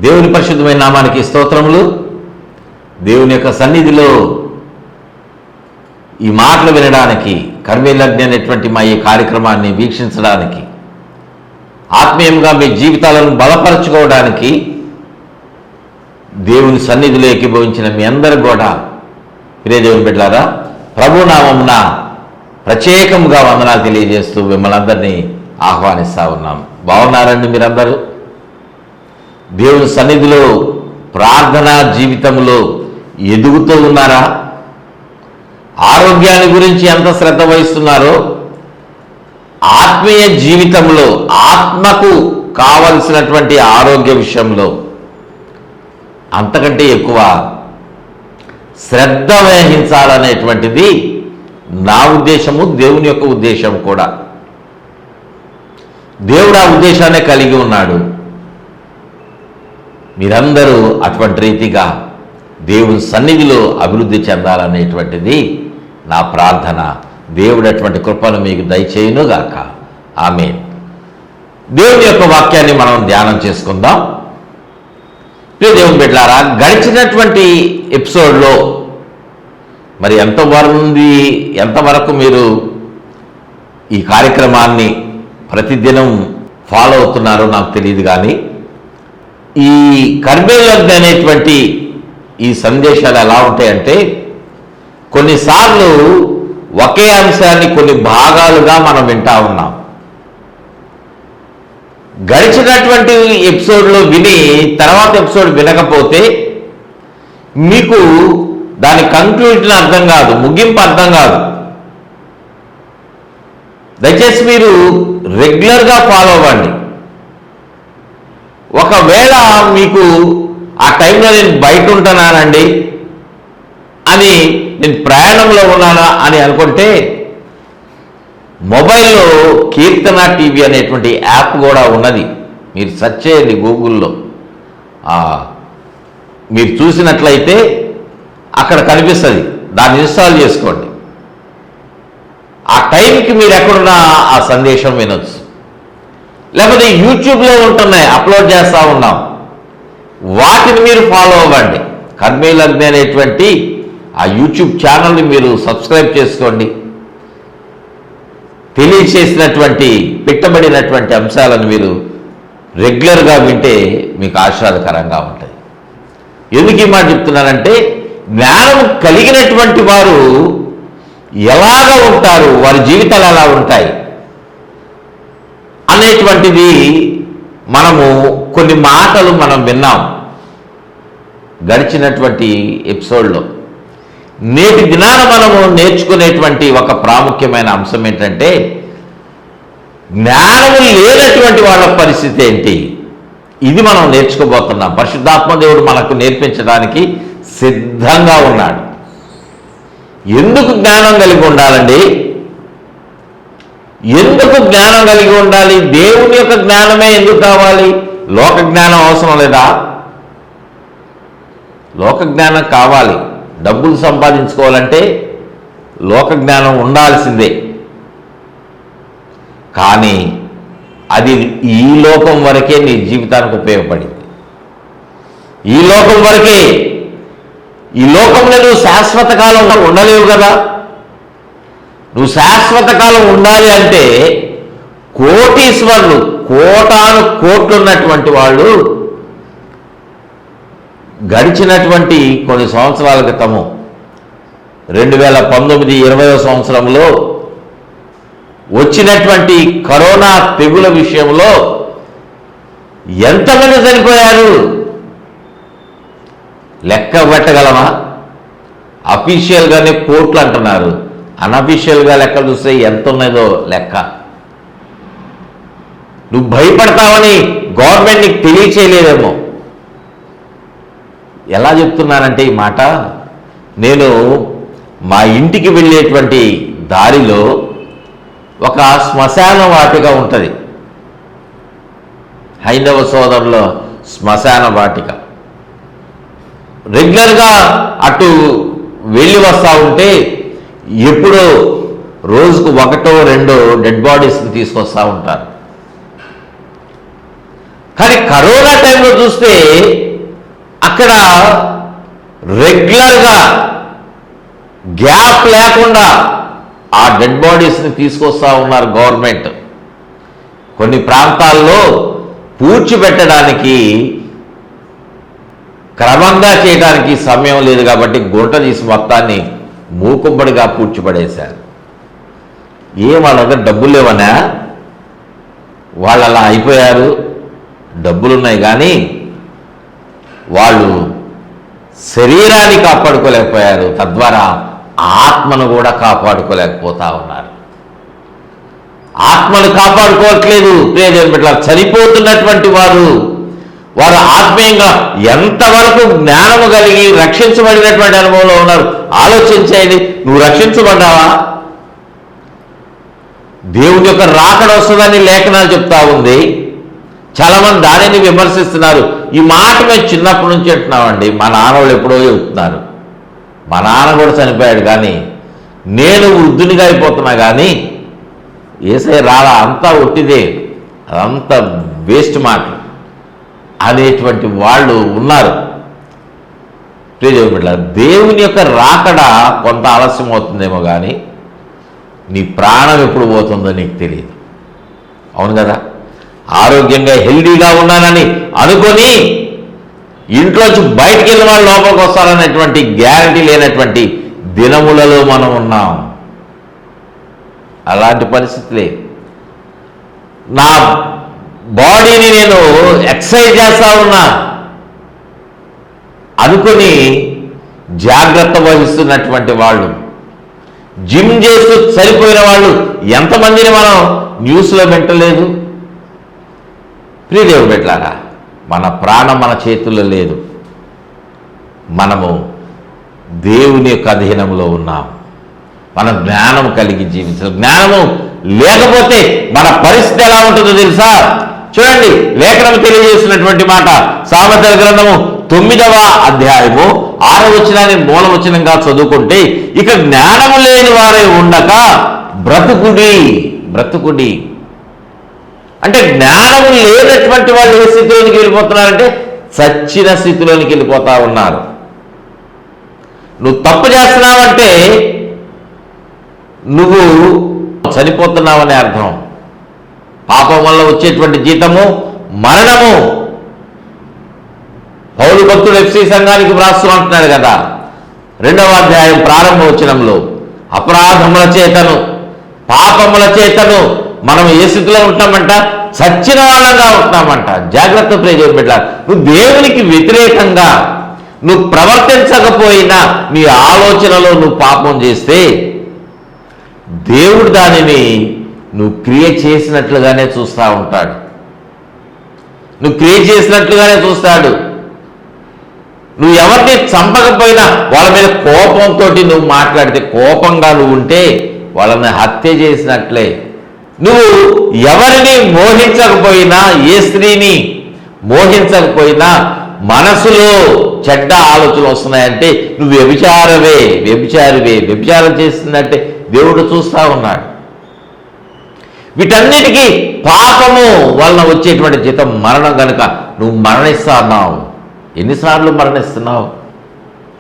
దేవుని పరిశుద్ధమైన నామానికి స్తోత్రములు. దేవుని యొక్క సన్నిధిలో ఈ మాటలు వినడానికి, కర్మేలగ్ని అనేటువంటి మా ఈ కార్యక్రమాన్ని వీక్షించడానికి, ఆత్మీయంగా మీ జీవితాలను బలపరచుకోవడానికి దేవుని సన్నిధిలో ఏకీభవించిన మీ అందరూ కూడా ప్రియ దేవుని బిడ్డలారా, ప్రభునామమున ప్రత్యేకంగా వందనాలు తెలియజేస్తూ మిమ్మల్ని అందరినీ ఆహ్వానిస్తూ ఉన్నాం. బాగున్నారండి మీరందరూ? దేవుని సన్నిధిలో ప్రార్థనా జీవితంలో ఎదుగుతూ ఉన్నారా? ఆరోగ్యాన్ని గురించి ఎంత శ్రద్ధ వహిస్తున్నారో, ఆత్మీయ జీవితంలో ఆత్మకు కావలసినటువంటి ఆరోగ్య విషయంలో అంతకంటే ఎక్కువ శ్రద్ధ వహించాలనేటువంటిది నా ఉద్దేశము, దేవుని యొక్క ఉద్దేశం కూడా. దేవుడు ఆ ఉద్దేశాన్ని కలిగి ఉన్నాడు. మీరందరూ అటువంటి రీతిగా దేవుని సన్నిధిలో అభివృద్ధి చెందాలనేటువంటిది నా ప్రార్థన. దేవుడు అటువంటి కృపను మీకు దయచేయునుగాక. ఆమేన్. దేవుని యొక్క వాక్యాన్ని మనం ధ్యానం చేసుకుందాం. ప్రియ దేవుని బిడ్డలారా, గడిచినటువంటి ఎపిసోడ్లో మరి ఎంతవరకు మీరు ఈ కార్యక్రమాన్ని ప్రతిదినం ఫాలో అవుతున్నారో నాకు తెలియదు, కానీ ఈ కర్మేలగ్ని అనేటువంటి ఈ సందేశాలు ఎలా ఉంటాయంటే, కొన్నిసార్లు ఒకే అంశాన్ని కొన్ని భాగాలుగా మనం వింటా ఉన్నాం. గడిచినటువంటి ఎపిసోడ్లో విని తర్వాత ఎపిసోడ్ వినకపోతే మీకు దాని కంక్లూజన్ అర్థం కాదు, ముగింపు అర్థం కాదు. దయచేసి మీరు రెగ్యులర్గా ఫాలో అవ్వండి. ఒకవేళ మీకు ఆ టైంలో నేను బయట ఉంటున్నానండి అని, నేను ప్రయాణంలో ఉన్నానా అని అనుకుంటే, మొబైల్లో కీర్తన టీవీ అనేటువంటి యాప్ కూడా ఉన్నది. మీరు సెర్చ్ చేయండి గూగుల్లో. మీరు చూసినట్లయితే అక్కడ కనిపిస్తుంది, దాన్ని ఇన్స్టాల్ చేసుకోండి. ఆ టైంకి మీరు ఎక్కడున్నా ఆ సందేశం వినొచ్చు. లేకపోతే యూట్యూబ్లో ఉంటున్నాయి, అప్లోడ్ చేస్తూ ఉన్నాం, వాటిని మీరు ఫాలో అవ్వండి. కర్మేలగ్ని అనేటువంటి ఆ యూట్యూబ్ ఛానల్ని మీరు సబ్స్క్రైబ్ చేసుకోండి. తెలియచేసినటువంటి పెట్టబడినటువంటి అంశాలను మీరు రెగ్యులర్గా వింటే మీకు ఆశీర్వాదకరంగా ఉంటుంది. ఎందుకు ఈ మాట చెప్తున్నానంటే, జ్ఞానం కలిగినటువంటి వారు ఎలాగ ఉంటారు, వారి జీవితాలు ఎలా ఉంటాయి అనేటువంటిది మనము కొన్ని మాటలు మనం విన్నాం గడిచినటువంటి ఎపిసోడ్లో. నేటి దినాన మనము నేర్చుకునేటువంటి ఒక ప్రాముఖ్యమైన అంశం ఏంటంటే, జ్ఞానము లేనటువంటి వాళ్ళ పరిస్థితి ఏంటి, ఇది మనం నేర్చుకోబోతున్నాం. పరిశుద్ధాత్మ దేవుడు మనకు నేర్పించడానికి సిద్ధంగా ఉన్నాడు. ఎందుకు జ్ఞానం కలిగి ఉండాలండి? ఎందుకు జ్ఞానం కలిగి ఉండాలి? దేవుని యొక్క జ్ఞానమే ఎందుకు కావాలి? లోక జ్ఞానం అవసరం లేదా? లోక జ్ఞానం కావాలి. డబ్బులు సంపాదించుకోవాలంటే లోక జ్ఞానం ఉండాల్సిందే. కానీ అది ఈ లోకం వరకే నీ జీవితానికి ఉపయోగపడింది. ఈ లోకం వరకే. ఈ లోకంలో నువ్వు శాశ్వత కాలం ఉండలేవు కదా. నువ్వు శాశ్వత కాలం ఉండాలి అంటే కోటీశ్వరులు, కోటాను కోట్లు ఉన్నటువంటి వాళ్ళు గడిచినటువంటి కొన్ని సంవత్సరాల క్రితము 2019-20వ సంవత్సరంలో వచ్చినటువంటి కరోనా తెగుల విషయంలో ఎంతమంది చనిపోయారు లెక్క పెట్టగలమా? అఫీషియల్గానే కోట్లు అంటున్నారు, అన్అఫీషియల్గా లెక్క చూస్తే ఎంత ఉన్నదో లెక్క. నువ్వు భయపడతావని గవర్నమెంట్ నీకు తెలియచేయలేదేమో. ఎలా చెప్తున్నానంటే ఈ మాట, నేను మా ఇంటికి వెళ్ళేటువంటి దారిలో ఒక శ్మశాన వాటిక ఉంటుంది. హైందవ సోదరుల శ్మశాన వాటిక. రెగ్యులర్గా అటు వెళ్ళి వస్తూ ఉంటే ఎప్పుడో రోజుకు 1-2 డెడ్ బాడీస్ని తీసుకొస్తూ ఉంటారు. కానీ కరోనా టైంలో చూస్తే అక్కడ రెగ్యులర్గా గ్యాప్ లేకుండా ఆ డెడ్ బాడీస్ని తీసుకొస్తా ఉన్నారు గవర్నమెంట్. కొన్ని ప్రాంతాల్లో పూడ్చిపెట్టడానికి క్రమంగా చేయడానికి సమయం లేదు కాబట్టి గుంట తీసి మొత్తాన్ని మూకుమ్మడిగా పూడ్చిపడేశారు. వాళ్ళ దగ్గర డబ్బులు లేవనా? వాళ్ళు అలా అయిపోయారు. డబ్బులున్నాయి కానీ వాళ్ళు శరీరాన్ని కాపాడుకోలేకపోయారు, తద్వారా ఆత్మను కూడా కాపాడుకోలేకపోతా ఉన్నారు. ఆత్మను కాపాడుకోవట్లేదు. ప్రియదేవుని బిడ్డలారా, చనిపోతున్నటువంటి వారు ఆత్మీయంగా ఎంతవరకు జ్ఞానము కలిగి రక్షించబడినటువంటి అనుభవంలో ఉన్నారు ఆలోచించేయండి. నువ్వు రక్షించబడ్డావా? దేవుని యొక్క రాకడ వస్తుందని లేఖనాలు చెప్తా ఉంది. చాలామంది దానిని విమర్శిస్తున్నారు. ఈ మాట మేము చిన్నప్పటి నుంచి అంటున్నామండి. మా నాన్న వాళ్ళు ఎప్పుడో చెప్తున్నారు. మా నాన్న కూడా చనిపోయాడు కానీ నేను వృద్ధునిగా అయిపోతున్నా కానీ యేసయ్య రాలా, అంతా ఒట్టిదే, అదంతా వేస్ట్ మాటలు అనేటువంటి వాళ్ళు ఉన్నారు. దేవుని యొక్క రాకడ కొంత ఆలస్యం అవుతుందేమో కానీ నీ ప్రాణం ఎప్పుడు పోతుందో నీకు తెలియదు. అవును కదా? ఆరోగ్యంగా హెల్దీగా ఉన్నానని అనుకొని ఇంట్లోంచి బయటికి వెళ్ళిన వాళ్ళు లోపలికి వస్తారనేటువంటి గ్యారంటీ లేనటువంటి దినములలో మనం ఉన్నాం. అలాంటి పరిస్థితులే. నా బాడీని నేను ఎక్సర్సైజ్ చేస్తా ఉన్నా అనుకుని జాగ్రత్త వహిస్తున్నటువంటి వాళ్ళు, జిమ్ చేస్తూ సరిపోయిన వాళ్ళు ఎంతమందిని మనం న్యూస్లో వింటలేదు? ప్రియదేవుని బిడ్డలారా, మన ప్రాణం మన చేతుల్లో లేదు. మనము దేవుని యొక్క అధీనంలో ఉన్నాం. మనం జ్ఞానం కలిగి జీవించాలి. జ్ఞానము లేకపోతే మన పరిస్థితి ఎలా ఉంటుందో తెలుసా? చూడండి, లేఖనం తెలియజేస్తున్నటువంటి మాట. సామెతల గ్రంథము 9వ అధ్యాయము 6వ వచనాన్ని మూలవచనంగా చదువుకుంటే, ఇక జ్ఞానము లేని వారే ఉండక బ్రతుకుడి. అంటే జ్ఞానము లేనటువంటి వాళ్ళు ఏ స్థితిలోనికి వెళ్ళిపోతున్నారంటే చచ్చిన స్థితిలోనికి వెళ్ళిపోతా ఉన్నారు. నువ్వు తప్పు చేస్తున్నావంటే నువ్వు చనిపోతున్నావనే అర్థం. పాపం వల్ల వచ్చేటువంటి జీతము మరణము. పౌలు భక్తుడు ఎఫ్సీ సంఘానికి వ్రాస్తూ అంటున్నాడు కదా, 2వ అధ్యాయం ప్రారంభ వచనంలో, అపరాధముల చేతను పాపముల చేతను మనం ఏ స్థితిలో ఉంటామంట? చచ్చిన వాళ్ళంగా ఉంటున్నామంట. జాగ్రత్త ప్రియదేవుని బిడ్డలారా, నువ్వు దేవునికి వ్యతిరేకంగా నువ్వు ప్రవర్తించకపోయినా నీ ఆలోచనలో నువ్వు పాపం చేస్తే దేవుడు దానిని నువ్వు క్రియ చేసినట్లుగానే చూస్తూ ఉంటాడు. నువ్వు ఎవరిని చంపకపోయినా వాళ్ళ మీద కోపంతో నువ్వు మాట్లాడితే, కోపంగా నువ్వు ఉంటే వాళ్ళని హత్య చేసినట్లే. నువ్వు ఎవరిని మోహించకపోయినా, ఏ స్త్రీని మోహించకపోయినా మనసులో చెడ్డ ఆలోచనలు వస్తున్నాయంటే నువ్వు వ్యభిచారం చేస్తుందంటే దేవుడు చూస్తూ ఉన్నాడు. వీటన్నిటికీ పాపము వలన వచ్చేటువంటి జీతం మరణం కనుక నువ్వు మరణిస్తున్నావు. ఎన్నిసార్లు మరణిస్తున్నావు?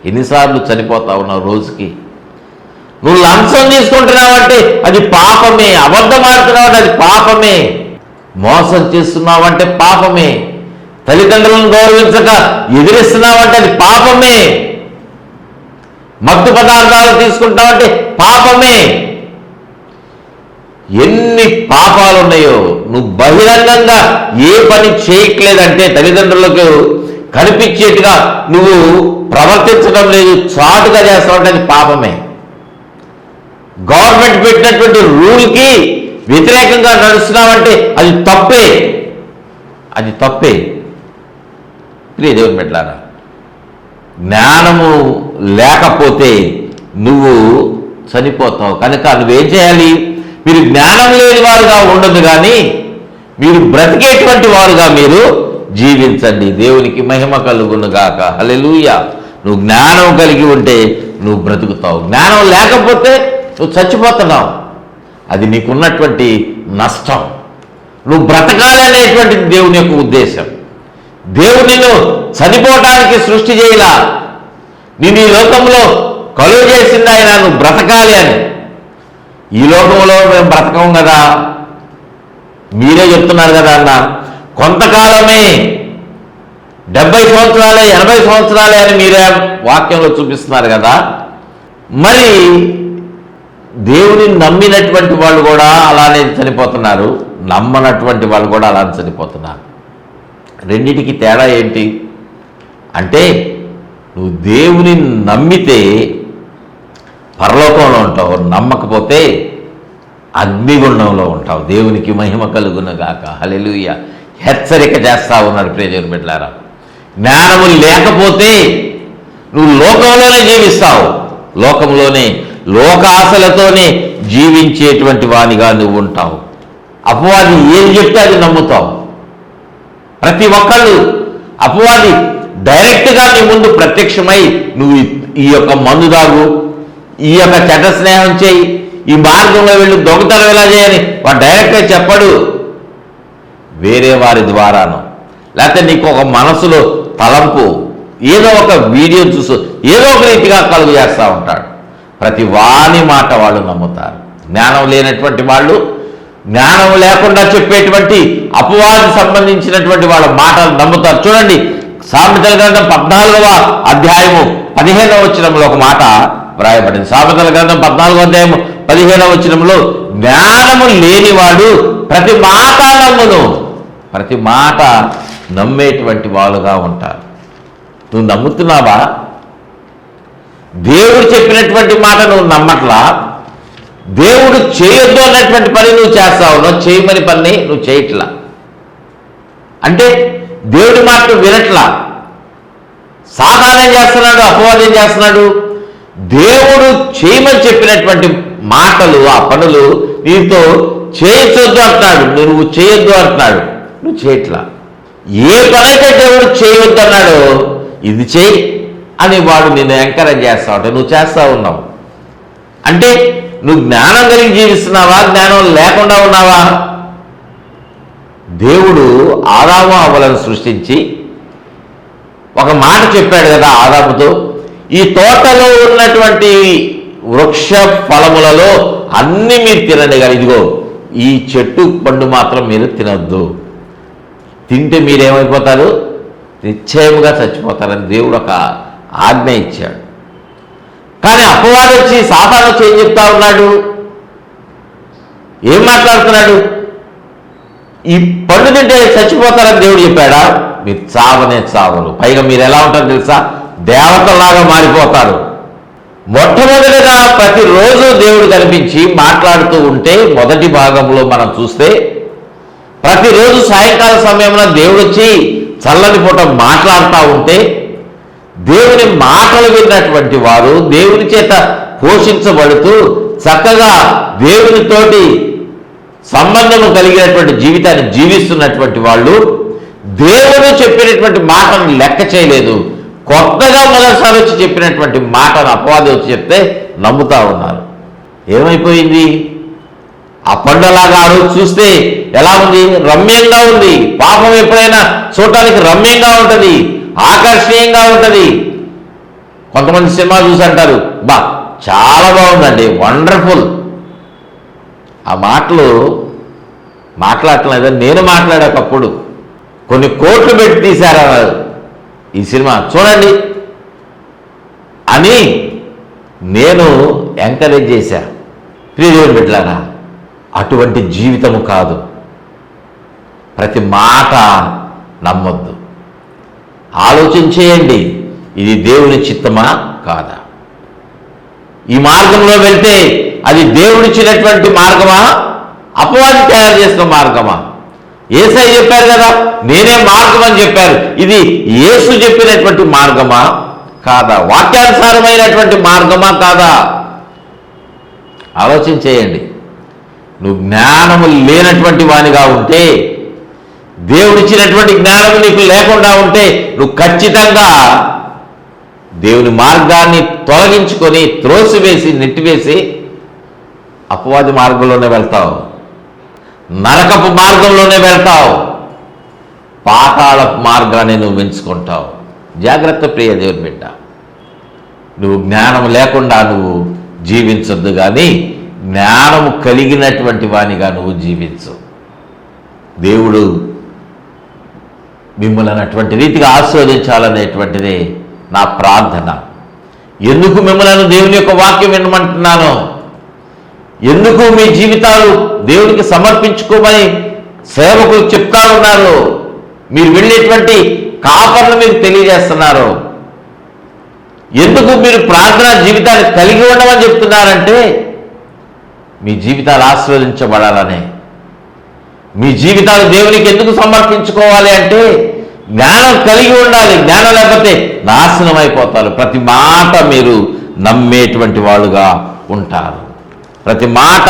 ఎన్నిసార్లు చనిపోతా ఉన్నావు రోజుకి? నువ్వు లంచం తీసుకుంటున్నావంటే అది పాపమే. అబద్ధం ఆడుతున్నావంటే అది పాపమే. మోసం చేస్తున్నావంటే పాపమే. తల్లిదండ్రులను గౌరవించక ఎదిరిస్తున్నావంటే అది పాపమే. మత్తు పదార్థాలు తీసుకుంటావంటే పాపమే. ఎన్ని పాపాలు ఉన్నాయో. నువ్వు బహిరంగంగా ఏ పని చేయట్లేదంటే, తల్లిదండ్రులకు కనిపించేట్టుగా నువ్వు ప్రవర్తించడం లేదు, చాటుగా చేస్తావంటే అది పాపమే. గవర్నమెంట్ పెట్టినటువంటి రూల్కి వ్యతిరేకంగా నడుస్తున్నావంటే అది తప్పే. ప్రియదేవుని బిడ్డలారా, జ్ఞానము లేకపోతే నువ్వు చనిపోతావు. కనుక నువ్వేం చేయాలి? మీరు జ్ఞానం లేని వారుగా ఉండదు కానీ మీరు బ్రతికేటువంటి వారుగా మీరు జీవించండి. దేవునికి మహిమ కలుగును గాక. హల్లెలూయా. నువ్వు జ్ఞానం కలిగి ఉంటే నువ్వు బ్రతుకుతావు. జ్ఞానం లేకపోతే నువ్వు చచ్చిపోతున్నావు. అది నీకున్నటువంటి నష్టం. నువ్వు బ్రతకాలి అనేటువంటిది దేవుని యొక్క ఉద్దేశం. దేవుడు నిన్ను చనిపోవటానికి సృష్టి చేయలా, నేను ఈ లోకంలో కలుగు చేసింది ఆయన నువ్వు బ్రతకాలి అని. ఈ లోకంలో మేము బ్రతకం కదా, మీరే చెప్తున్నారు కదా అన్న. కొంతకాలమే 70 సంవత్సరాలే 80 సంవత్సరాలే అని మీరే వాక్యంలో చూపిస్తున్నారు కదా. మరి దేవుని నమ్మినటువంటి వాళ్ళు కూడా అలానే చనిపోతున్నారు, నమ్మనటువంటి వాళ్ళు కూడా అలానే చనిపోతున్నారు. రెండిటికి తేడా ఏంటి అంటే, నువ్వు దేవుని నమ్మితే పరలోకంలో ఉంటావు, నమ్మకపోతే అగ్నిగుండంలో ఉంటావు. దేవునికి మహిమ కలుగునగాక. హల్లెలూయా. హెచ్చరిక చేస్తా ఉన్నాడు ప్రియమైన బిడ్డలారా. జ్ఞానము లేకపోతే నువ్వు లోకంలోనే జీవిస్తావు, లోకంలోనే లోకాశలతోనే జీవించేటువంటి వానిగా నువ్వు ఉంటావు. అపవాది ఏం చెప్తే అది నమ్ముతావు. ప్రతి ఒక్కళ్ళు అపవాది డైరెక్ట్గా నీ ముందు ప్రత్యక్షమై నువ్వు ఈ యొక్క మందు తాగు, ఈ యొక్క చెడ్డ స్నేహం చేయి, ఈ మార్గంలో వెళ్ళు, దొంగతనం ఎలా చేయని వాడు డైరెక్ట్గా చెప్పడు. వేరే వారి ద్వారాను, లేకపోతే నీకు ఒక మనసులో తలంపు, ఏదో ఒక వీడియో చూసు ఏదో ఒక రీతిగా కలుగు చేస్తూ ఉంటాడు. ప్రతి వాని మాట వాళ్ళు నమ్ముతారు. జ్ఞానం లేనటువంటి వాళ్ళు, జ్ఞానం లేకుండా చెప్పేటువంటి అపవాది సంబంధించినటువంటి వాళ్ళ మాటలు నమ్ముతారు. చూడండి, సామెతల గ్రంథం 14వ అధ్యాయము 15వ వచనంలో ఒక మాట వ్రాయబడింది. సామెతల గ్రంథం 14వ అధ్యాయము 15వ వచనంలో, జ్ఞానము లేనివాడు ప్రతి మాట నమ్మును. ప్రతి మాట నమ్మేటువంటి వాళ్ళుగా ఉంటారు. నువ్వు నమ్ముతున్నావా? దేవుడు చెప్పినటువంటి మాట నువ్వు నమ్మట్లా, దేవుడు చేయొద్దు అన్నటువంటి పని నువ్వు చేస్తావు, నువ్వు చేయమని పని నువ్వు చేయట్లా. అంటే దేవుడి మాట నువ్వు వినట్లా. సాతాను ఏం చేస్తున్నాడు, అపవాదం ఏం చేస్తున్నాడు? దేవుడు చేయమని చెప్పినటువంటి మాటలు, ఆ పనులు నీతో చేయొద్దు అంటున్నాడు, నువ్వు చేయొద్దు అంటున్నాడు, నువ్వు చేయట్లా. ఏ పనైతే దేవుడు చేయొద్దు అన్నాడో ఇది చేయి అని వాడు నిన్ను ఎంకరేజ్ చేస్తా ఉంటే నువ్వు చేస్తా ఉన్నావు. అంటే నువ్వు జ్ఞానం కలిగి జీవిస్తున్నావా, జ్ఞానం లేకుండా ఉన్నావా? దేవుడు ఆదాము అవ్వలను సృష్టించి ఒక మాట చెప్పాడు కదా ఆదాముతో, ఈ తోటలో ఉన్నటువంటి వృక్ష ఫలములలో అన్ని మీరు తినండి, కానీ ఇదిగో ఈ చెట్టు పండు మాత్రం మీరు తినొద్దు, తింటే మీరేమైపోతారు, నిశ్చయముగా చచ్చిపోతారని దేవుడు ఒక ఆజ్ఞ ఇచ్చాడు. కానీ అపవాది వచ్చి, సాతాను వచ్చి ఏం చెప్తా ఉన్నాడు, ఏం మాట్లాడుతున్నాడు? ఈ పండు తింటే చచ్చిపోతారని దేవుడు చెప్పాడా? మీరు చావనే చావరు, పైగా మీరు ఎలా ఉంటారో తెలుసా, దేవతలాగా మారిపోతారు. మొట్టమొదటిగా ప్రతిరోజు దేవుడు కనిపించి మాట్లాడుతూ ఉంటే, మొదటి భాగంలో మనం చూస్తే ప్రతిరోజు సాయంకాల సమయంలో దేవుడు వచ్చి చల్లని పూట మాట్లాడుతూ ఉంటే, దేవుని మాటలు విన్నటువంటి వారు దేవుని చేత పోషించబడుతూ చక్కగా దేవునితోటి సంబంధము కలిగినటువంటి జీవితాన్ని జీవిస్తున్నటువంటి వాళ్ళు దేవుడు చెప్పినటువంటి మాటను లెక్క చేయలేదు. కొత్తగా మొదటిసారి వచ్చి చెప్పినటువంటి మాటను అపవాది వచ్చి చెప్తే నమ్ముతా ఉన్నారు. ఏమైపోయింది? ఆ పండులాగా ఆ రోజు చూస్తే ఎలా ఉంది? రమ్యంగా ఉంది. పాపం ఎప్పుడైనా చూడటానికి రమ్యంగా ఉంటుంది, ఆకర్షణీయంగా ఉంటుంది. కొంతమంది సినిమా చూసి అంటారు, బా చాలా బాగుందండి, వండర్ఫుల్. ఆ మాటలు మాట్లాడలేదని నేను మాట్లాడేటప్పుడు కొన్ని కోట్లు పెట్టి తీశారు ఈ సినిమా చూడండి అని నేను ఎంకరేజ్ చేశా. ప్రియదేవుని బిడ్డలారా, అటువంటి జీవితము కాదు. ప్రతి మాట నమ్మొద్దు. ఆలోచన చేయండి, ఇది దేవుని చిత్తమా కాదా? ఈ మార్గంలో వెళ్తే అది దేవుడిచ్చినటువంటి మార్గమా, అపవాది తయారు చేసిన మార్గమా? యేసయ్య చెప్పారు కదా, నేనే మార్గం అని చెప్పారు. ఇది యేసు చెప్పినటువంటి మార్గమా కాదా? వాక్యానుసారమైనటువంటి మార్గమా కాదా? ఆలోచన చేయండి. నువ్వు జ్ఞానము లేనటువంటి వానిగా ఉంటే, దేవుడిచ్చినటువంటి జ్ఞానము నీకు లేకుండా ఉంటే, నువ్వు ఖచ్చితంగా దేవుని మార్గాన్ని తొలగించుకొని త్రోసివేసి నెట్టివేసి అపవాది మార్గంలోనే వెళ్తావు. నరకపు మార్గంలోనే వెళ్తావు, పాతాళ మార్గాన్ని నువ్వు ఎంచుకుంటావు. జాగ్రత్త ప్రియ దేవుని బిడ్డ, నువ్వు జ్ఞానం లేకుండా నువ్వు జీవించొద్దు, కానీ జ్ఞానము కలిగినటువంటి వానిగా నువ్వు జీవించు. దేవుడు మిమ్మల్ని అటువంటి రీతిగా ఆస్వాదించాలనేటువంటిదే నా ప్రార్థన. ఎందుకు మిమ్మల్ని దేవుని యొక్క వాక్యం వినమంటున్నాను, ఎందుకు మీ జీవితాలు దేవునికి సమర్పించుకోమని సేవకులు చెప్తా ఉన్నారు, మీరు వెళ్ళేటువంటి కాపర్లు మీకు తెలియజేస్తున్నారు, ఎందుకు మీరు ప్రార్థనా జీవితాన్ని కలిగి ఉండమని చెప్తున్నారంటే మీ జీవితాలు ఆశీర్వదించబడాలనే. మీ జీవితాలు దేవునికి ఎందుకు సమర్పించుకోవాలి అంటే జ్ఞానం కలిగి ఉండాలి. జ్ఞానం లేకపోతే నాశనం అయిపోతారు. ప్రతి మాట మీరు నమ్మేటువంటి వాడుగా ఉంటారు. ప్రతి మాట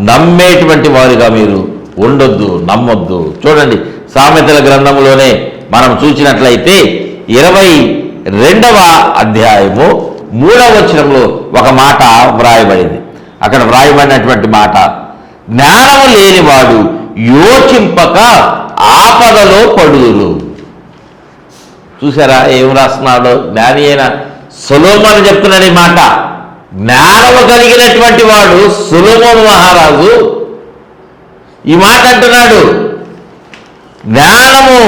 నమ్మేటువంటి వారుగా మీరు ఉండొద్దు, నమ్మొద్దు. చూడండి, సామెతల గ్రంథంలోనే మనం చూసినట్లయితే 22వ అధ్యాయము 3వ వచనంలో ఒక మాట వ్రాయబడింది. అక్కడ వ్రాయబడినటువంటి మాట, జ్ఞానము లేనివాడు యోచింపక ఆపదలో పడుదురు. చూసారా ఏం రాస్తున్నాడో జ్ఞాని అయిన సొలొమోను చెప్తున్నాడు ఈ మాట. జ్ఞానము కలిగినటువంటి వాడు సొలొమోను మహారాజు ఈ మాట అంటున్నాడు. జ్ఞానము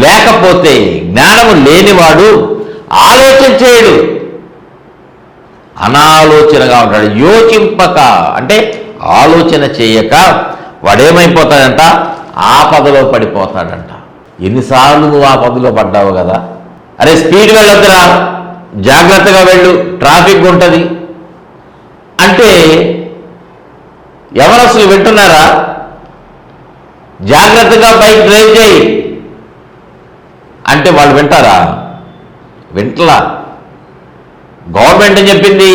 లేకపోతే, జ్ఞానము లేనివాడు ఆలోచన చేయడు, అనాలోచనగా ఉంటాడు. యోచింపక అంటే ఆలోచన చేయక వాడేమైపోతాడంట, ఆపదలో పడిపోతాడంట. ఎన్నిసార్లు నువ్వు ఆపదలో పడ్డావు కదా. అరే స్పీడ్ వెళ్ళొద్దురా, జాగ్రత్తగా వెళ్ళు, ట్రాఫిక్ ఉంటుంది అంటే ఎవరు అసలు వింటున్నారా? జాగ్రత్తగా బైక్ డ్రైవ్ చేయి అంటే వాళ్ళు వింటారా? వింటలా. గవర్నమెంట్ ఏం చెప్పింది,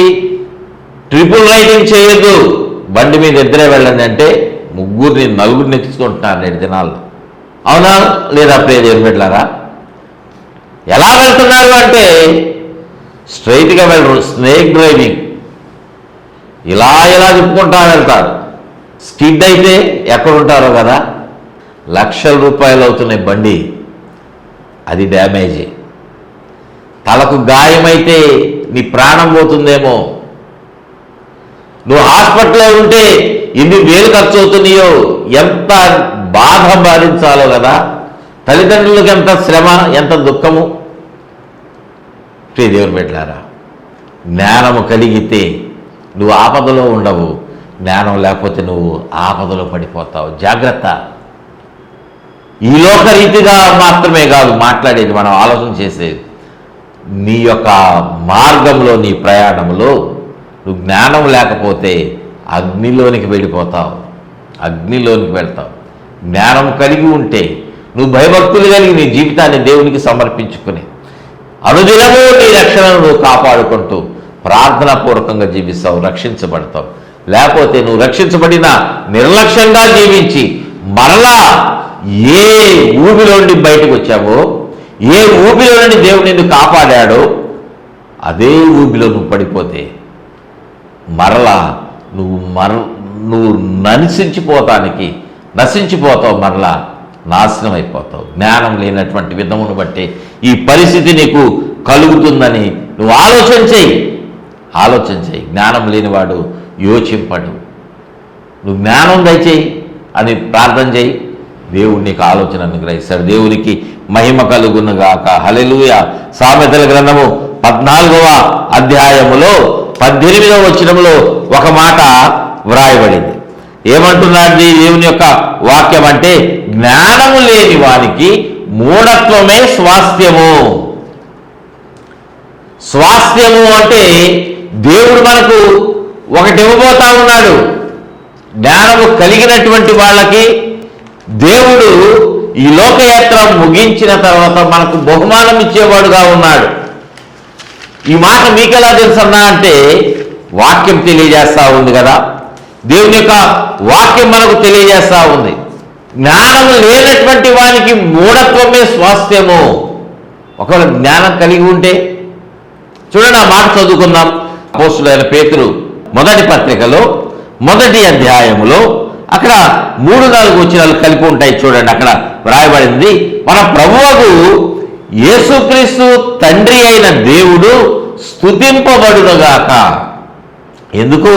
ట్రిపుల్ రైడింగ్ చేయొద్దు, బండి మీద ఇద్దరే వెళ్ళండి అంటే ముగ్గురిని నలుగురిని ఎక్కించుకుంటున్నారు 2 దినాల్లో. అవునా లేదా ప్రియ దేవుని బిడ్డలారా? ఎలా వెళ్తున్నారు అంటే స్ట్రైట్గా వెళ్ళరు, స్నేక్ డ్రైవింగ్, ఇలా తిప్పుకుంటా వెళ్తారు. స్కిడ్ అయితే ఎక్కడుంటారో కదా. లక్షల రూపాయలు అవుతున్నాయి బండి, అది డ్యామేజీ. తలకు గాయమైతే నీ ప్రాణం పోతుందేమో. నువ్వు హాస్పిటల్లో ఉంటే ఎన్ని వేలు ఖర్చు అవుతున్నాయో, ఎంత బాధ భరించాలో కదా. తల్లిదండ్రులకు ఎంత శ్రమ, ఎంత దుఃఖము. ప్రియ దేవుని బిడ్డలారా, జ్ఞానము కలిగితే నువ్వు ఆపదలో ఉండవు, జ్ఞానం లేకపోతే నువ్వు ఆపదలో పడిపోతావు. జాగ్రత్త. ఈ లోక రీతిగా మాత్రమే కాదు మాట్లాడేది, మనం ఆలోచన చేసేది. నీ యొక్క మార్గంలో, నీ ప్రయాణంలో నువ్వు జ్ఞానం లేకపోతే అగ్నిలోనికి వెళ్ళిపోతావు, అగ్నిలోనికి వెళ్తావు. జ్ఞానం కలిగి ఉంటే నువ్వు భయభక్తులు కలిగి నీ జీవితాన్ని దేవునికి సమర్పించుకుని అనుదినము నీ రక్షణను నువ్వు కాపాడుకుంటూ ప్రార్థనాపూర్వకంగా జీవిస్తావు, రక్షించబడతావు. లేకపోతే నువ్వు రక్షించబడిన నిర్లక్ష్యంగా జీవించి మరలా ఏ ఊబిలో నుండి బయటకు వచ్చావో, ఏ ఊబిలో నుండి దేవుడు నిన్ను కాపాడాడో అదే ఊబిలో నువ్వు పడిపోతే మరలా నువ్వు నశించిపోతావు, మరలా నాశనం అయిపోతావు. జ్ఞానం లేనటువంటి విధమును బట్టి ఈ పరిస్థితి నీకు కలుగుతుందని నువ్వు ఆలోచన చేయి. జ్ఞానం లేనివాడు యోచింపడు. నువ్వు జ్ఞానం దయచేయి అని ప్రార్థన చేయి, దేవుడు నీకు ఆలోచన అనుగ్రహిస్తాడు. దేవునికి మహిమ కలుగునుగాక. హల్లెలూయా. సామెతల గ్రంథము 14వ అధ్యాయములో 18వ వచనములో ఒక మాట వ్రాయబడింది. ఏమంటున్నాడు దేవుని యొక్క వాక్యం అంటే, జ్ఞానము లేని వానికి మూఢత్వమే స్వాస్థ్యము. స్వాస్థ్యము అంటే దేవుడు మనకు ఒకటి ఇవ్వబోతా ఉన్నాడు. జ్ఞానము కలిగినటువంటి వాళ్ళకి దేవుడు ఈ లోకయాత్ర ముగించిన తర్వాత మనకు బహుమానం ఇచ్చేవాడుగా ఉన్నాడు. ఈ మాట మీకెలా తెలుసన్నా అంటే వాక్యం తెలియజేస్తూ ఉంది కదా. దేవుని యొక్క వాక్యం మనకు తెలియజేస్తూ ఉంది. జ్ఞానం లేనటువంటి వానికి మూఢత్వమే స్వాస్థ్యము. ఒకవేళ జ్ఞానం కలిగి ఉంటే చూడండి, ఆ మాట చదువుకుందాం. అపోస్తులైన పేతురు మొదటి పత్రికలో 1వ అధ్యాయములో అక్కడ 3-4 వచనాలు కలిపి ఉంటాయి చూడండి. అక్కడ వ్రాయబడింది, మన ప్రభువుకు యేసుక్రీస్తు తండ్రి అయిన దేవుడు స్తుతింపబడునుగాక. ఎందుకు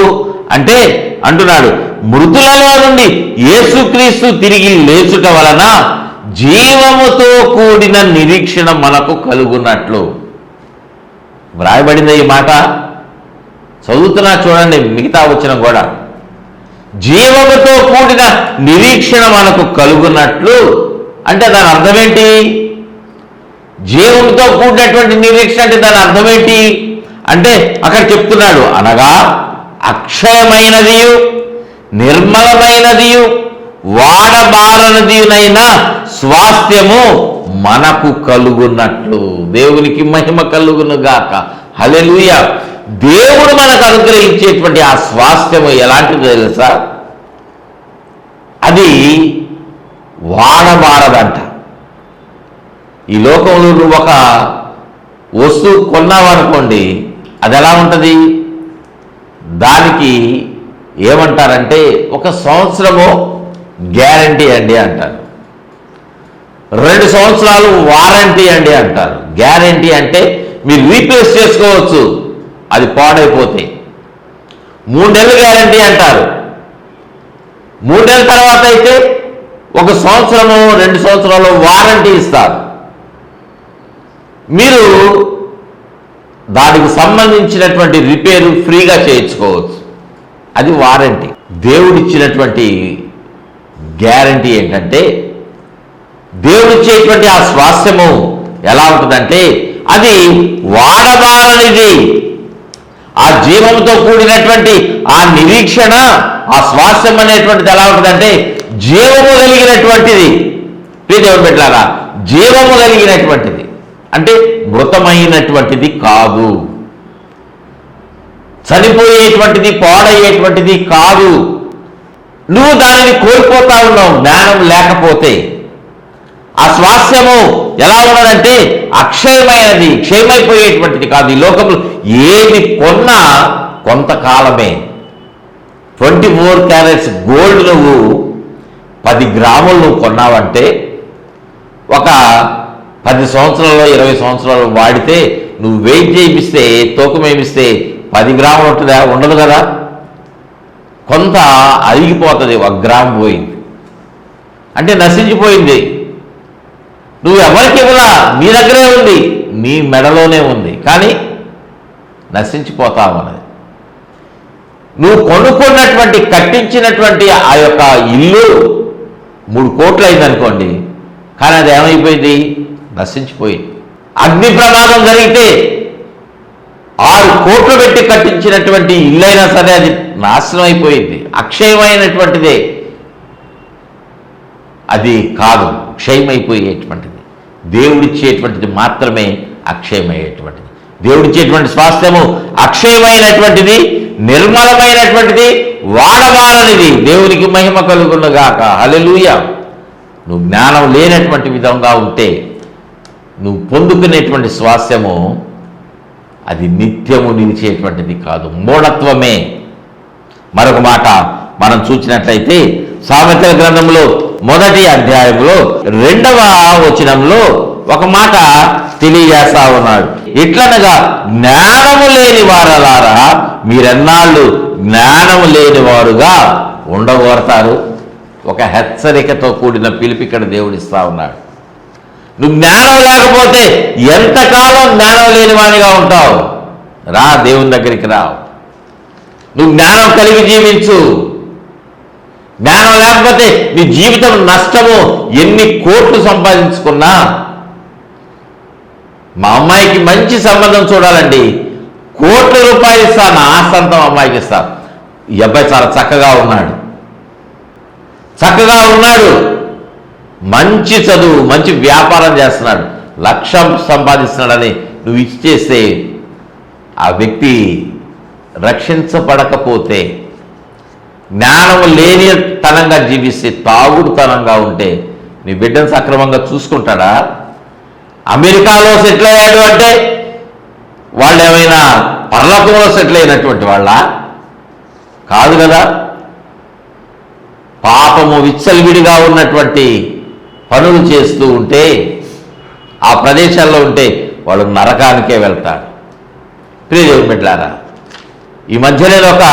అంటే అంటున్నాడు, మృతులలో నుండి యేసుక్రీస్తు తిరిగి లేచుట వలన జీవముతో కూడిన నిరీక్షణ మనకు కలుగునట్లు. వ్రాయబడింది ఈ మాట, చదువుతున్నా చూడండి, మిగతా వచనం కూడా. జీవముతో కూడిన నిరీక్షణ మనకు కలుగునట్లు అంటే దాని అర్థమేంటి? జీవంతో కూడినటువంటి నిరీక్షణ అంటే దాని అర్థమేంటి అంటే అక్కడ చెప్తున్నాడు, అనగా అక్షయమైనదియు నిర్మలమైనదియు వాడబారనదియునైన స్వాస్థ్యము మనకు కలుగునట్లు. దేవునికి మహిమ కలుగునుగాక. హల్లెలూయా. దేవుడు మనకు అనుగ్రహించేటువంటి ఆ స్వాస్థ్యము ఎలాంటిదో తెలుసా? అది వాడబారదంట. ఈ లోకంలో నువ్వు ఒక వస్తువు కొన్నావనుకోండి, అది ఎలా ఉంటుంది? దానికి ఏమంటారంటే 1 సంవత్సరము గ్యారంటీ అండి అంటారు, 2 సంవత్సరాలు వారంటీ అండి అంటారు. గ్యారంటీ అంటే మీరు రీప్లేస్ చేసుకోవచ్చు అది పాడైపోతే. 3 నెలలు గ్యారంటీ అంటారు. 3 నెలల తర్వాత అయితే 1 సంవత్సరము 2 సంవత్సరాలు వారంటీ ఇస్తారు. మీరు దానికి సంబంధించినటువంటి రిపేరు ఫ్రీగా చేయించుకోవచ్చు, అది వారంటీ. దేవుడిచ్చినటువంటి గ్యారంటీ ఏంటంటే, దేవుడిచ్చేటువంటి ఆ స్వాస్థ్యము ఎలా ఉంటుందంటే అది వాడబారనిది. ఆ జీవంతో కూడినటువంటి ఆ నిరీక్షణ, ఆ స్వాస్థ్యం అనేటువంటిది ఎలా ఉంటుందంటే జీవము కలిగినటువంటిది. ప్రియదేవుని బిడ్డలారా, జీవము కలిగినటువంటిది అంటే మృతమైనటువంటిది కాదు, చనిపోయేటువంటిది, పాడయ్యేటువంటిది కాదు. నువ్వు దానిని కోల్పోతా ఉన్నావు జ్ఞానం లేకపోతే. ఆ స్వాస్థ్యము ఎలా ఉన్నదంటే అక్షయమైనది, క్షయమైపోయేటువంటిది కాదు. ఈ లోకంలో ఏది కొన్నా కొంతకాలమే. 24 క్యారెట్స్ గోల్డ్ నువ్వు 10 గ్రాములు నువ్వు కొన్నావంటే ఒక 10 సంవత్సరాలు 20 సంవత్సరాలు వాడితే నువ్వు వెయిట్ చేయిస్తే, తూకం వేయిస్తే 10 గ్రాములు ఉంటుందా? ఉండదు కదా. కొంత అరిగిపోతుంది. 1 గ్రాము పోయింది అంటే నశించిపోయింది. నువ్వు ఎవరికి ఇవ్వలా, నీ దగ్గరే ఉంది, నీ మెడలోనే ఉంది, కానీ నశించిపోతావన్నది. నువ్వు కొనుక్కున్నటువంటి, కట్టించినటువంటి ఆ యొక్క ఇల్లు 3 కోట్లు అయిందనుకోండి, కానీ అది ఏమైపోయింది? నశించిపోయింది. అగ్ని ప్రమాదం జరిగితే 6 కోట్లు పెట్టి కట్టించినటువంటి ఇల్లైనా సరే అది నాశనం అయిపోయింది. అక్షయమైనటువంటిదే, అది కాదు క్షయమైపోయేటువంటిది. దేవుడిచ్చేటువంటిది మాత్రమే అక్షయమయ్యేటువంటిది. దేవుడిచ్చేటువంటి స్వాస్థ్యము అక్షయమైనటువంటిది, నిర్మలమైనటువంటిది, వాడబారనిది. దేవునికి మహిమ కలుగునుగాక. హల్లెలూయా. నువ్వు జ్ఞానం లేనటువంటి విధంగా ఉంటే నువ్వు పొందుకునేటువంటి స్వాస్థ్యము అది నిత్యము నిలిచేటువంటిది కాదు, మూఢత్వమే. మరొక మాట మనం చూసినట్లయితే సామెతల గ్రంథంలో 1వ అధ్యాయంలో 2వ వచనంలో ఒక మాట తెలియజేస్తా ఉన్నాడు. ఇట్లనగా జ్ఞానము లేని వారలారా మీరెన్నాళ్ళు జ్ఞానము లేని వారుగా ఉండగోరతారు. ఒక హెచ్చరికతో కూడిన పిలుపు ఇక్కడ దేవుడిస్తా ఉన్నాడు. నువ్వు జ్ఞానం లేకపోతే ఎంతకాలం జ్ఞానం లేని వాడిగా ఉంటావు? రా, దేవుని దగ్గరికి రా. నువ్వు జ్ఞానం కలిగి జీవించు. జ్ఞానం లేకపోతే నీ జీవితం నష్టము. ఎన్ని కోట్లు సంపాదించుకున్నా, మా అమ్మాయికి మంచి సంబంధం చూడాలండి, కోట్ల రూపాయలు ఇస్తాను, ఆస్తంతం అమ్మాయికి ఇస్తాను. ఈ అబ్బాయి చాలా చక్కగా ఉన్నాడు, మంచి చదువు, మంచి వ్యాపారం చేస్తున్నాడు, 1,00,000 సంపాదిస్తున్నాడని నువ్వు ఇచ్చేస్తే ఆ వ్యక్తి రక్షించబడకపోతే, జ్ఞానం లేని తనంగా జీవిస్తే, తాగుడుతనంగా ఉంటే నీ బిడ్డను సక్రమంగా చూసుకుంటాడా? అమెరికాలో సెటిల్ అయ్యాడు అంటే వాళ్ళు ఏమైనా పరలోకంలో సెటిల్ అయినటువంటి వాళ్ళ? కాదు కదా. పాపము విచ్చలవిడిగా ఉన్నటువంటి పనులు చేస్తూ ఉంటే, ఆ ప్రదేశాల్లో ఉంటే వాడు నరకానికే వెళ్తాడు. ప్రియ దేవుని బిడ్డలారా, ఈ మధ్య నేను ఒక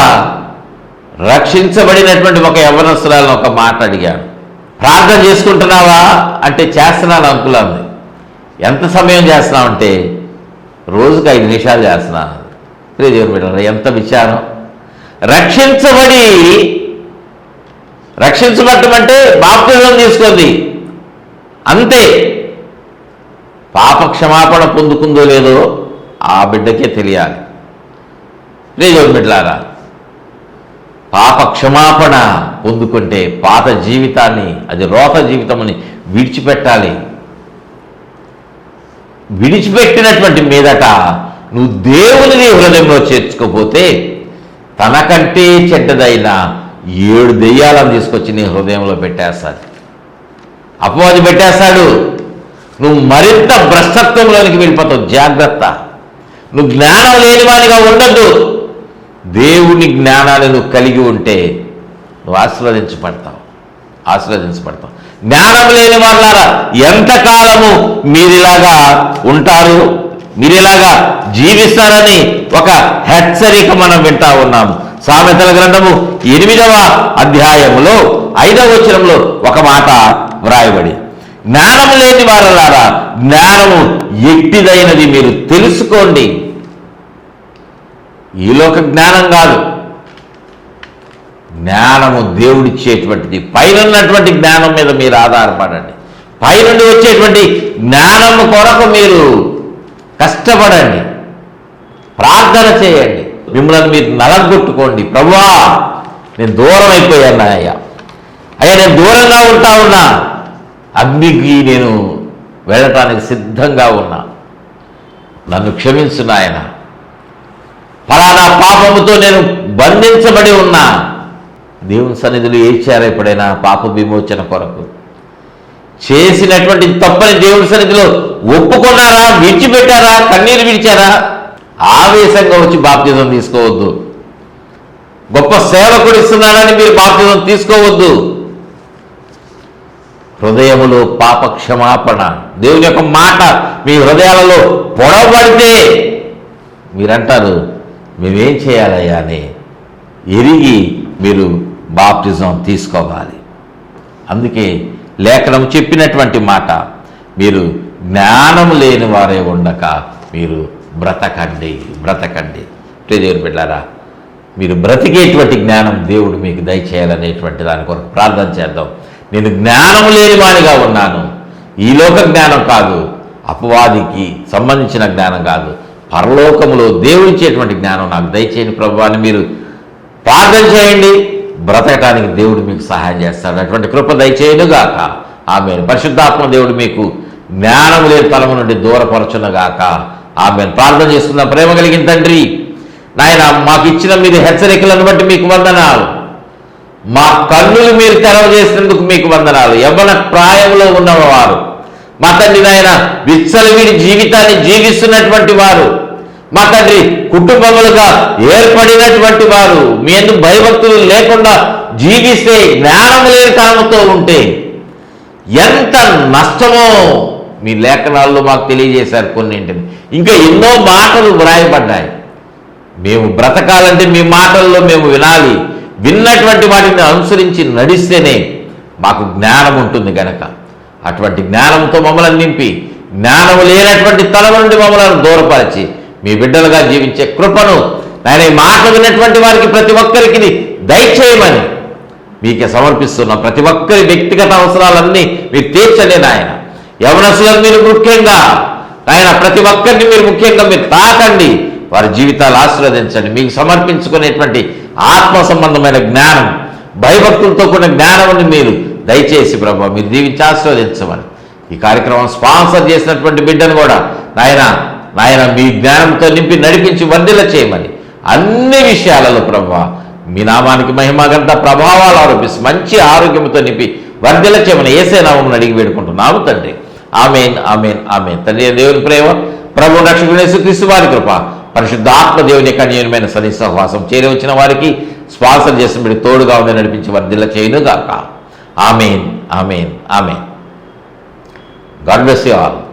రక్షించబడినటువంటి ఒక యవ్వనస్తురాలను ఒక మాట అడిగాను. ప్రార్థన చేసుకుంటున్నావా అంటే చేస్తున్నాను అంకులంది. ఎంత సమయం చేస్తున్నావు అంటే రోజుకు 5 నిమిషాలు చేస్తున్నాను. ప్రియ దేవుని బిడ్డలారా, ఎంత విచారం. రక్షించబడటం అంటే బాప్తిజం తీసుకుంది అంతే. పాప క్షమాపణ పొందుకుందో లేదో ఆ బిడ్డకే తెలియాలి. ప్రియ దేవుని బిడ్డలారా, పాప క్షమాపణ పొందుకుంటే పాత జీవితాన్ని, అది రోత జీవితమని విడిచిపెట్టాలి. విడిచిపెట్టినటువంటి మీదట నువ్వు దేవుని హృదయంలో చేర్చుకోపోతే తనకంటే చెడ్డదైన 7 దెయ్యాలను తీసుకొచ్చి నీ హృదయంలో పెట్టేస్తాడు. అపవాది పెట్టేస్తాడు. నువ్వు మరింత భ్రష్టత్వంలోనికి వెళ్ళిపోతావు. జాగ్రత్త. నువ్వు జ్ఞానం లేనివానిగా ఉండద్దు. దేవుని జ్ఞానాన్ని నువ్వు కలిగి ఉంటే నువ్వు ఆశీర్వదించబడతావు. జ్ఞానం లేని వాళ్ళారా, ఎంతకాలము మీరిలాగా ఉంటారు, మీరిలాగా జీవిస్తారని ఒక హెచ్చరిక మనం వింటా ఉన్నాము. సామెతల గ్రంథము 8వ అధ్యాయములో 5వ వచనంలో ఒక మాట వ్రాయబడి, జ్ఞానం లేని వారలారా, జ్ఞానము ఎట్టిదైనది మీరు తెలుసుకోండి. ఈలోక జ్ఞానం కాదు, జ్ఞానము దేవుడిచ్చేటువంటిది. పైనున్నటువంటి జ్ఞానం మీద మీరు ఆధారపడండి. పైనుండి వచ్చేటువంటి జ్ఞానము కొరకు మీరు కష్టపడండి, ప్రార్థన చేయండి, మిమ్మల్ని మీరు నలగొట్టుకోండి. ప్రభువా, నేను దూరం అయిపోయాను అయ్యా, నేను దూరంగా ఉన్నా, అగ్నికి నేను వెళ్ళటానికి సిద్ధంగా ఉన్నా, నన్ను క్షమించు నాయన. ఫలానా పాపముతో నేను బంధించబడి ఉన్నా. దేవుని సన్నిధిలో ఏడ్చారా ఎప్పుడైనా పాప విమోచన కొరకు? చేసినటువంటి తప్పని దేవుని సన్నిధిలో ఒప్పుకున్నారా? విడిచిపెట్టారా? కన్నీరు విడిచారా? ఆవేశంగా వచ్చి బాప్తిజం తీసుకోవద్దు. గొప్ప సేవకుడు ఇస్తున్నాడని మీరు బాప్తిజం తీసుకోవద్దు. హృదయములో పాప క్షమాపణ, దేవుని యొక్క మాట మీ హృదయాలలో పొడవబడితే మీరంటారు, మేమేం చేయాలయ్యా అని ఎరిగి మీరు బాప్తిజం తీసుకోవాలి. అందుకే లేఖనం చెప్పినటువంటి మాట, మీరు జ్ఞానం లేని వారే ఉండక మీరు బ్రతకండి. దేవుని బిడ్డలారా, మీరు బ్రతికేటువంటి జ్ఞానం దేవుడు మీకు దయచేయాలనేటువంటి దాని కొరకు ప్రార్థన చేద్దాం. నేను జ్ఞానం లేని వానిగా ఉన్నాను. ఈ లోక జ్ఞానం కాదు, అపవాదికి సంబంధించిన జ్ఞానం కాదు, పరలోకములో దేవుడిచ్చేటువంటి జ్ఞానం నాకు దయచేయని ప్రభువాన్ని మీరు ప్రార్థన చేయండి. బ్రతకటానికి దేవుడు మీకు సహాయం చేస్తాడు. అటువంటి కృప దయచేయనుగాక. ఆమేన్. పరిశుద్ధాత్మ దేవుడు మీకు జ్ఞానం లేని తలము నుండి దూరపరచునుగాక. ఆమేన్. ప్రార్థన చేస్తున్న ప్రేమ కలిగిన తండ్రి, నాయన మాకు ఇచ్చిన మీరు హెచ్చరికలను బట్టి మీకు వందనాలు. మా కన్నులు మీరు తెరవజేసినందుకు మీకు వందనాలు. యవ్వన ప్రాయంలో ఉన్నవారు మా తండ్రి నాయన విచ్చలవిడి జీవితాన్ని జీవిస్తున్నటువంటి వారు, మా తండ్రి కుటుంబములుగా ఏర్పడినటువంటి వారు, మీ ఎందుకు భయభక్తులు లేకుండా జీవిస్తే జ్ఞానం లేని కాలంతో ఉంటే ఎంత నష్టమో మీ లేఖనాల్లో మాకు తెలియజేశారు. కొన్నింటిని ఇంకా ఎన్నో మాటలు వ్రాయబడ్డాయి. మేము బ్రతకాలంటే మీ మాటల్లో మేము వినాలి. విన్నటువంటి వాటిని అనుసరించి నడిస్తేనే మాకు జ్ఞానం ఉంటుంది కనుక అటువంటి జ్ఞానంతో మమ్మల్ని నింపి, జ్ఞానం లేనటువంటి తల నుండి మమ్మల్ని దూరపరిచి మీ బిడ్డలుగా జీవించే కృపను నాయన మాట విన్నటువంటి వారికి ప్రతి ఒక్కరికి దయచేయమని మీకే సమర్పిస్తున్న ప్రతి ఒక్కరి వ్యక్తిగత అవసరాలన్నీ మీరు తీర్చండి నాయన. యవనస్తులను మీరు ముఖ్యంగా నాయన ప్రతి ఒక్కరిని మీరు ముఖ్యంగా మీరు తాకండి, వారి జీవితాలు ఆశీర్వదించండి. మీకు సమర్పించుకునేటువంటి ఆత్మ సంబంధమైన జ్ఞానం, భయభక్తులతో కూడిన జ్ఞానాన్ని మీరు దయచేసి ప్రభావ మీరు దీవించి ఆశీర్వదించమని, ఈ కార్యక్రమం స్పాన్సర్ చేసినటువంటి బిడ్డను కూడా నాయన మీ జ్ఞానంతో నింపి నడిపించి వర్ధిల్ల చేయమని, అన్ని విషయాలలో ప్రభావ మీ నామానికి మహిమ గంట ప్రభావాలు ఆరోపిస్తూ మంచి ఆరోగ్యంతో నింపి వర్ధిల్ల చేయమని యేసే నామమున అడిగి వేడుకుంటున్నాము తండ్రి. ఆమేన్, ఆమేన్, ఆమేన్. తండ్రి దేవుని ప్రేమ, ప్రభు రక్షకుడైన యేసుక్రీస్తు వారి కృప, పరిశుద్ధాత్మ దేవుని యొక్క అన్యోన్యమైన సన్నిహిత సహవాసం చేరి వచ్చిన వారికి స్పాన్సర్ చేసిన మీరు తోడుగా ఉంది నడిపించి వర్ధిల్ల చేయను గాక. Amen, amen, amen. God bless you all.